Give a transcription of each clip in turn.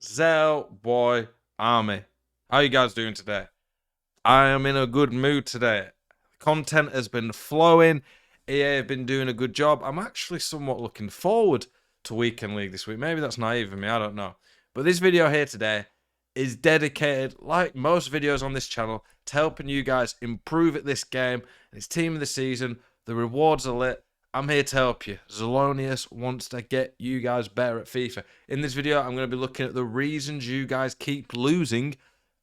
Zell Boy Army. How you guys doing today? I am in a good mood today. Content has been flowing. EA have been doing a good job. I'm actually somewhat looking forward to Weekend League this week. Maybe that's naive of me, I don't know. But this video here today is dedicated, like most videos on this channel, to helping you guys improve at this game. And it's Team of the Season. The rewards are lit. I'm here to help you. Zelonius wants to get you guys better at FIFA. In this video, I'm going to be looking at the reasons you guys keep losing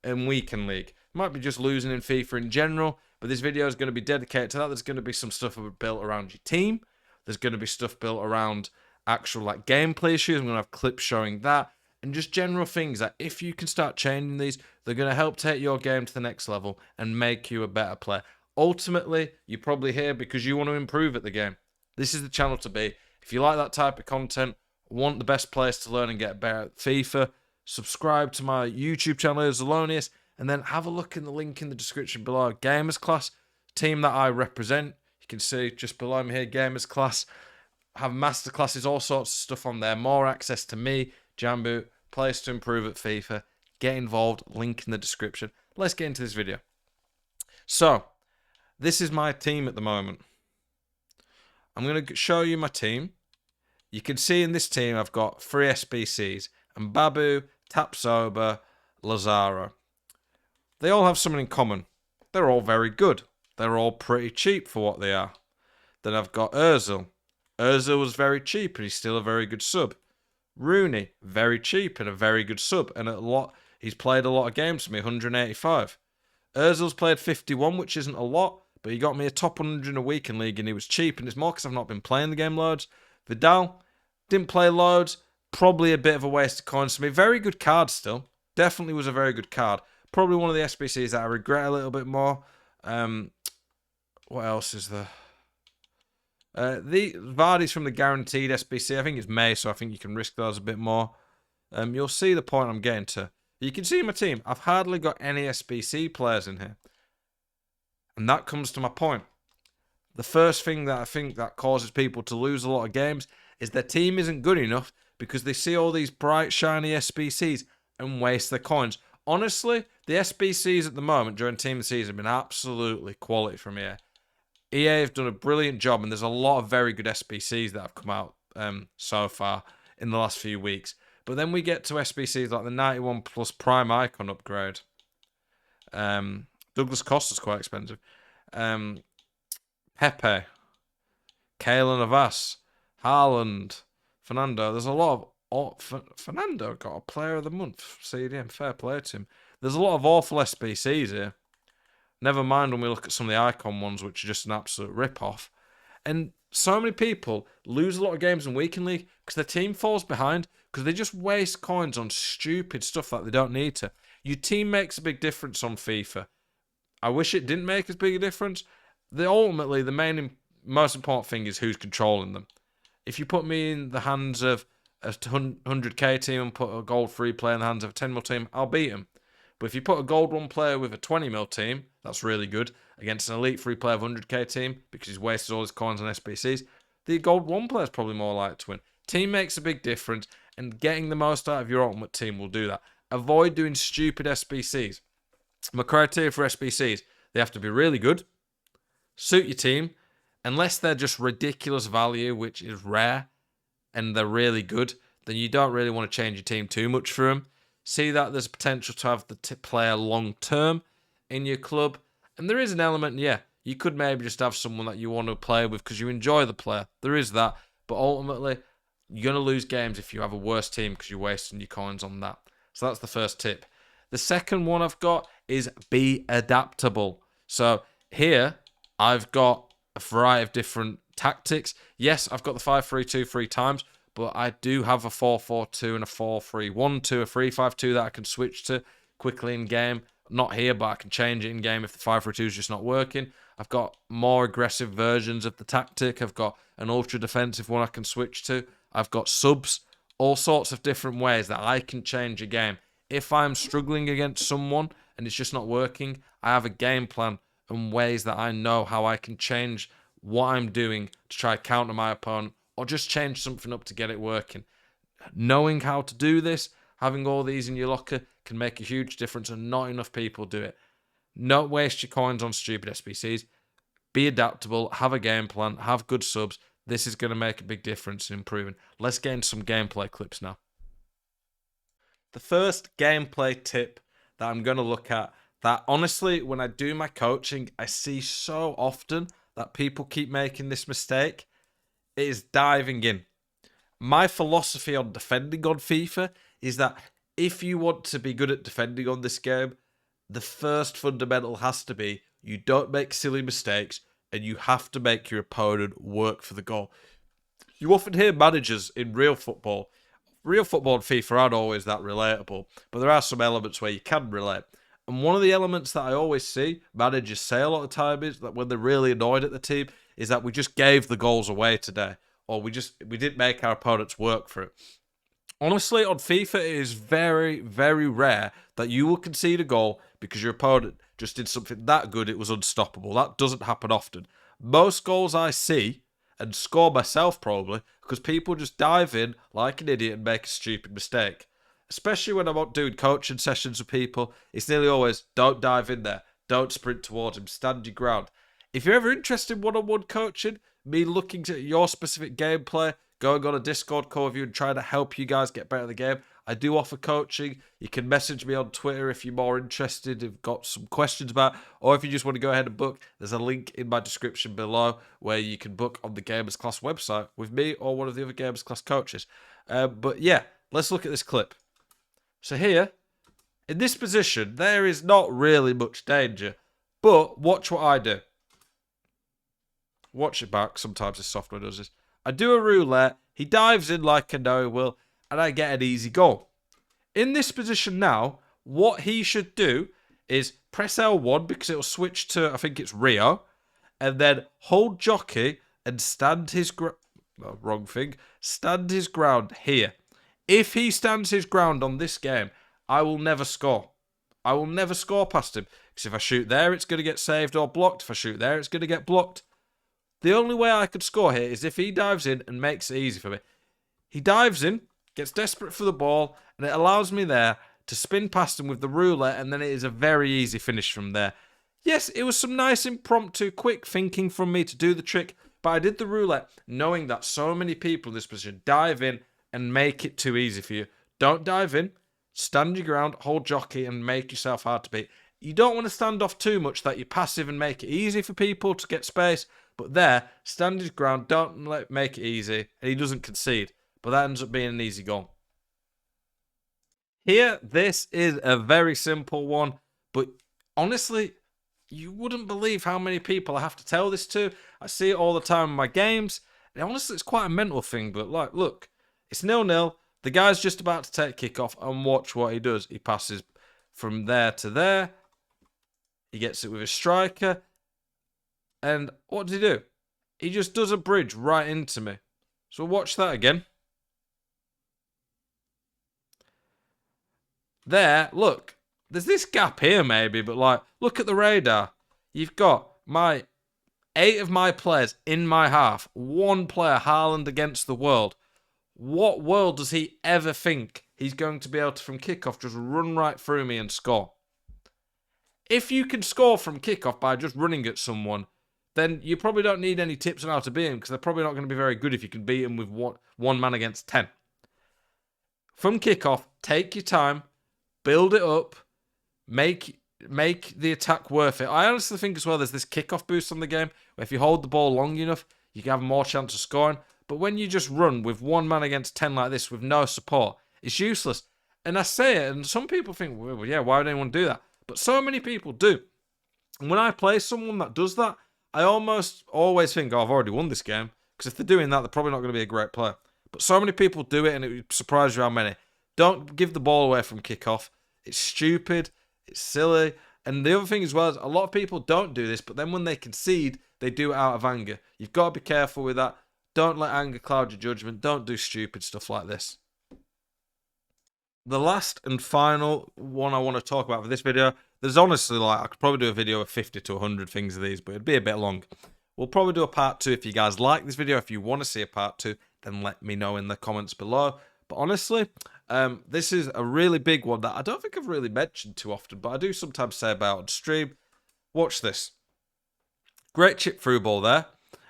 in Weekend League. Might be just losing in FIFA in general, but this video is going to be dedicated to that. There's going to be some stuff built around your team. There's going to be stuff built around actual gameplay issues. I'm going to have clips showing that. And just general things that if you can start changing these, they're going to help take your game to the next level and make you a better player. Ultimately, you're probably here because you want to improve at the game. This is the channel to be. If you like that type of content, want the best place to learn and get better at FIFA, subscribe to my YouTube channel, Zelonius, and then have a look in the link in the description below. Gamers Class, team that I represent. You can see just below me here, Gamers Class. Have masterclasses, all sorts of stuff on there. More access to me, Jambu, place to improve at FIFA. Get involved, link in the description. Let's get into this video. So, this is my team at the moment. I'm going to show you my team. You can see in this team I've got 3 SBCs. And Babu, Tapsoba, Lazaro. They all have something in common. They're all very good. They're all pretty cheap for what they are. Then I've got Ozil. Ozil was very cheap and he's still a very good sub. Rooney, very cheap and a very good sub. And he's played a lot of games for me, 185. Ozil's played 51, which isn't a lot. But he got me a top 100 in a Weekend League and he was cheap. And it's more because I've not been playing the game loads. Vidal, didn't play loads. Probably a bit of a waste of coins for me. Very good card still. Definitely was a very good card. Probably one of the SBCs that I regret a little bit more. What else is there? The Vardy's from the guaranteed SBC. I think it's May, so I think you can risk those a bit more. You'll see the point I'm getting to. You can see my team. I've hardly got any SBC players in here. And that comes to my point. The first thing that I think that causes people to lose a lot of games is their team isn't good enough because they see all these bright, shiny SBCs and waste their coins. Honestly, the SBCs at the moment during Team of the Season have been absolutely quality from EA. EA have done a brilliant job, and there's a lot of very good SBCs that have come out so far in the last few weeks. But then we get to SBCs like the 91 plus Prime Icon upgrade. Douglas Costa's quite expensive. Pepe, Keylor Navas, Haaland, Fernando. There's a lot of... Fernando got a Player of the Month. CDM, fair play to him. There's a lot of awful SBCs here. Never mind when we look at some of the Icon ones, which are just an absolute rip-off. And so many people lose a lot of games in Weekend League because their team falls behind because they just waste coins on stupid stuff that they don't need to. Your team makes a big difference on FIFA. I wish it didn't make as big a difference. Ultimately, the most important thing is who's controlling them. If you put me in the hands of a 100k team and put a gold 3 player in the hands of a 10 mil team, I'll beat him. But if you put a gold 1 player with a 20 mil team, that's really good, against an elite 3 player of 100k team, because he's wasted all his coins on SBCs, the gold 1 player is probably more likely to win. Team makes a big difference, and getting the most out of your ultimate team will do that. Avoid doing stupid SBCs. My criteria for SBCs, they have to be really good, suit your team, unless they're just ridiculous value, which is rare, and they're really good, then you don't really want to change your team too much for them. See that there's potential to have the player long-term in your club, and there is an element, yeah, you could maybe just have someone that you want to play with because you enjoy the player. There is that, but ultimately, you're going to lose games if you have a worse team because you're wasting your coins on that. So that's the first tip. The second one I've got is be adaptable. So here, I've got a variety of different tactics. Yes, I've got the 5-3-2 3 times, but I do have a 4-4-2 and a 4-3-1-2, a 3-5-2 that I can switch to quickly in game. Not here, but I can change it in game if the 5-3-2 is just not working. I've got more aggressive versions of the tactic. I've got an ultra defensive one I can switch to. I've got subs, all sorts of different ways that I can change a game. If I'm struggling against someone and it's just not working, I have a game plan and ways that I know how I can change what I'm doing to try to counter my opponent or just change something up to get it working. Knowing how to do this, Having all these in your locker can make a huge difference, and not enough people do it. Don't waste your coins on stupid SBCs. Be adaptable, have a game plan, have good subs. This is going to make a big difference in improving. Let's get into some gameplay clips now. The first gameplay tip that I'm going to look at, that honestly, when I do my coaching, I see so often that people keep making this mistake, is diving in. My philosophy on defending on FIFA is that if you want to be good at defending on this game, the first fundamental has to be you don't make silly mistakes and you have to make your opponent work for the goal. You often hear managers in real football and FIFA aren't always that relatable, but there are some elements where you can relate. And one of the elements that I always see managers say a lot of time is that when they're really annoyed at the team, is that we just gave the goals away today, or we didn't make our opponents work for it. Honestly, on FIFA, it is very, very rare that you will concede a goal because your opponent just did something that good it was unstoppable. That doesn't happen often. Most goals I see, and score myself probably, because people just dive in like an idiot and make a stupid mistake. Especially when I'm doing coaching sessions with people, it's nearly always, don't dive in there. Don't sprint towards him. Stand your ground. If you're ever interested in one-on-one coaching, me looking at your specific gameplay, going on a Discord call with you and trying to help you guys get better at the game, I do offer coaching. You can message me on Twitter if you're more interested, if you've got some questions about, or if you just want to go ahead and book, there's a link in my description below where you can book on the Gamers Class website with me or one of the other Gamers Class coaches. But yeah, let's look at this clip. So here, in this position, there is not really much danger, but watch what I do. Watch it back. Sometimes this software does this. I do a roulette. He dives in like I know he will, and I get an easy goal. In this position now, what he should do is press L1 because it will switch to, I think it's Rio, and then hold jockey and stand his stand his ground here. If he stands his ground on this game, I will never score. I will never score past him. Because if I shoot there, it's going to get saved or blocked. If I shoot there, it's going to get blocked. The only way I could score here is if he dives in and makes it easy for me. He dives in, gets desperate for the ball, and it allows me there to spin past him with the roulette, and then it is a very easy finish from there. Yes, it was some nice impromptu, quick thinking from me to do the trick, but I did the roulette knowing that so many people in this position dive in and make it too easy for you. Don't dive in, stand your ground, hold jockey, and make yourself hard to beat. You don't want to stand off too much that you're passive and make it easy for people to get space, but there, stand his ground, don't make it easy, and he doesn't concede. But that ends up being an easy goal. Here, this is a very simple one, but honestly, you wouldn't believe how many people I have to tell this to. I see it all the time in my games, and honestly, it's quite a mental thing, but like, look, it's 0-0. The guy's just about to take kickoff, and watch what he does. He passes from there to there. He gets it with his striker. And what does he do? He just does a bridge right into me. So watch that again. There, look. There's this gap here maybe, but like, look at the radar. You've got 8 of my players in my half. 1 player, Haaland, against the world. What world does he ever think he's going to be able to, from kickoff, just run right through me and score? If you can score from kickoff by just running at someone, then you probably don't need any tips on how to beat him, because they're probably not going to be very good if you can beat him with one man against 10. From kickoff, take your time, build it up, make the attack worth it. I honestly think as well there's this kickoff boost on the game, where if you hold the ball long enough, you can have more chance of scoring. But when you just run with 1 man against 10 like this with no support, it's useless. And I say it, and some people think, well, yeah, why would anyone do that? But so many people do. And when I play someone that does that, I almost always think, oh, I've already won this game. Because if they're doing that, they're probably not going to be a great player. But so many people do it, and it would surprise you how many. Don't give the ball away from kickoff. It's stupid. It's silly. And the other thing as well is a lot of people don't do this, but then when they concede, they do it out of anger. You've got to be careful with that. Don't let anger cloud your judgment. Don't do stupid stuff like this. The last and final one I want to talk about for this video, there's honestly, like, I could probably do a video of 50 to 100 things of these, but it'd be a bit long. We'll probably do a part 2 if you guys like this video. If you want to see a part 2, then let me know in the comments below. But honestly, This is a really big one that I don't think I've really mentioned too often, but I do sometimes say about on stream. Watch this. Great chip through ball there.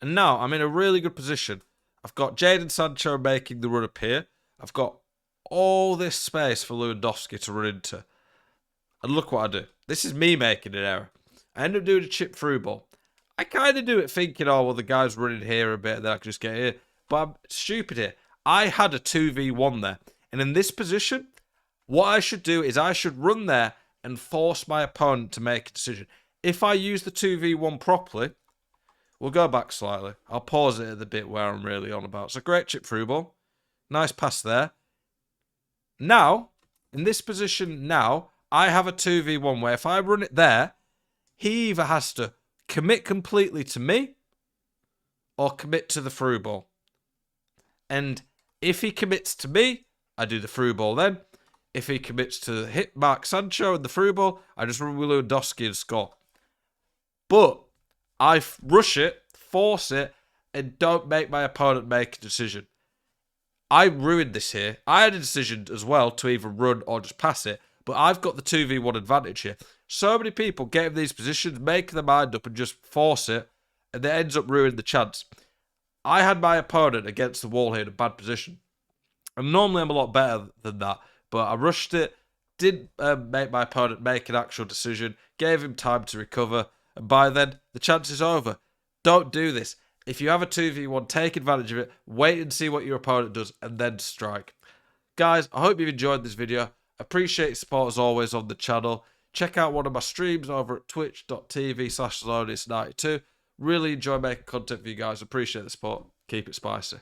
And now I'm in a really good position. I've got Jadon Sancho making the run up here. I've got all this space for Lewandowski to run into. And look what I do. This is me making an error. I end up doing a chip through ball. I kind of do it thinking, oh, well, the guy's running here a bit, then I can just get here. But I'm stupid here. I had a 2v1 there. And in this position, what I should do is I should run there and force my opponent to make a decision. If I use the 2v1 properly, we'll go back slightly. I'll pause it at the bit where I'm really on about. So great chip through ball. Nice pass there. Now, in this position now, I have a 2v1 where if I run it there, he either has to commit completely to me or commit to the through ball. And if he commits to me, I do the through ball then. If he commits to hit Mark Sancho and the through ball, I just run with Lewandowski and score. But I rush it, force it, and don't make my opponent make a decision. I ruined this here. I had a decision as well to either run or just pass it, but I've got the 2v1 advantage here. So many people get in these positions, make their mind up and just force it, and it ends up ruining the chance. I had my opponent against the wall here in a bad position. And normally I'm a lot better than that, but I rushed it, didn't make my opponent make an actual decision, gave him time to recover, and by then, the chance is over. Don't do this. If you have a 2v1, take advantage of it, wait and see what your opponent does, and then strike. Guys, I hope you've enjoyed this video. Appreciate your support as always on the channel. Check out one of my streams over at twitch.tv/Zelonius92. Really enjoy making content for you guys. Appreciate the support. Keep it spicy.